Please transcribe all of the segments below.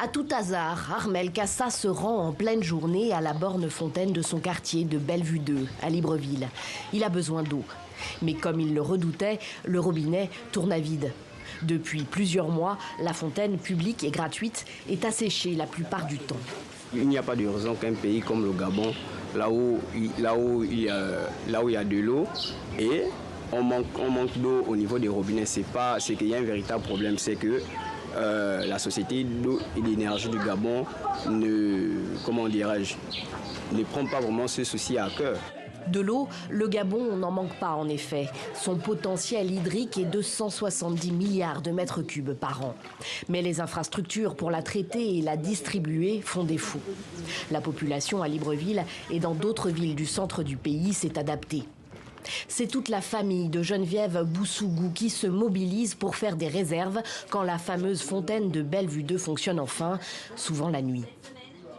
À tout hasard, Armel Kassa se rend en pleine journée à la borne fontaine de son quartier de Bellevue 2, à Libreville. Il a besoin d'eau. Mais comme il le redoutait, le robinet tourne à vide. Depuis plusieurs mois, la fontaine publique et gratuite est asséchée la plupart du temps. Il n'y a pas de raison qu'un pays comme le Gabon, là où il y a de l'eau et on manque d'eau au niveau des robinets, c'est qu'il y a un véritable problème, c'est que la société d'eau et d'énergie du Gabon ne prend pas vraiment ce souci à cœur. De l'eau, le Gabon n'en manque pas en effet. Son potentiel hydrique est de 170 milliards de mètres cubes par an. Mais les infrastructures pour la traiter et la distribuer font défaut. La population à Libreville et dans d'autres villes du centre du pays s'est adaptée. C'est toute la famille de Geneviève Boussougou qui se mobilise pour faire des réserves quand la fameuse fontaine de Bellevue 2 fonctionne enfin, souvent la nuit.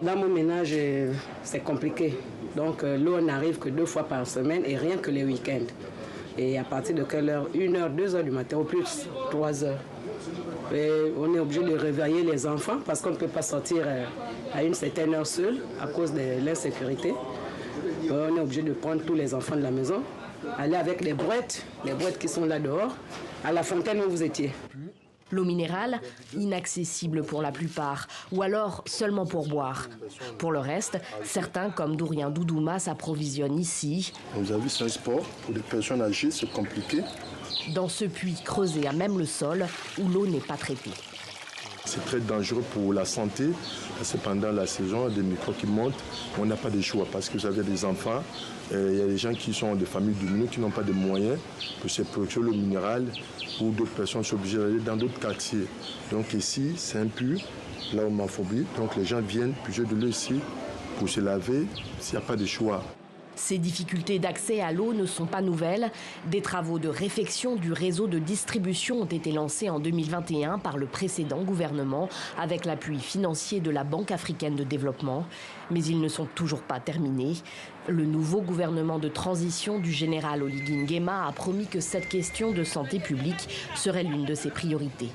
Dans mon ménage, c'est compliqué. Donc l'eau n'arrive que 2 fois par semaine et rien que les week-ends. Et à partir de quelle heure? 1h, 2h du matin, au plus 3h. Et on est obligé de réveiller les enfants parce qu'on ne peut pas sortir à une certaine heure seul à cause de l'insécurité. On est obligé de prendre tous les enfants de la maison, aller avec les brouettes qui sont là dehors, à la fontaine où vous étiez. L'eau minérale, inaccessible pour la plupart, ou alors seulement pour boire. Pour le reste, certains, comme Dourien Doudouma, s'approvisionnent ici. Vous avez vu, c'est un sport pour des personnes âgées, c'est compliqué. Dans ce puits creusé à même le sol, où l'eau n'est pas traitée. C'est très dangereux pour la santé, parce que pendant la saison, des microbes qui montent, on n'a pas de choix, parce que vous avez des enfants, il y a des gens qui sont de familles diminuées, qui n'ont pas de moyens pour se procurer l'eau minérale, ou d'autres personnes sont obligées d'aller dans d'autres quartiers. Donc ici, c'est un puits, là où Mafobie, donc les gens viennent puiser de l'eau ici pour se laver, s'il n'y a pas de choix. Ces difficultés d'accès à l'eau ne sont pas nouvelles. Des travaux de réfection du réseau de distribution ont été lancés en 2021 par le précédent gouvernement avec l'appui financier de la Banque africaine de développement. Mais ils ne sont toujours pas terminés. Le nouveau gouvernement de transition du général Oligui Nguema a promis que cette question de santé publique serait l'une de ses priorités.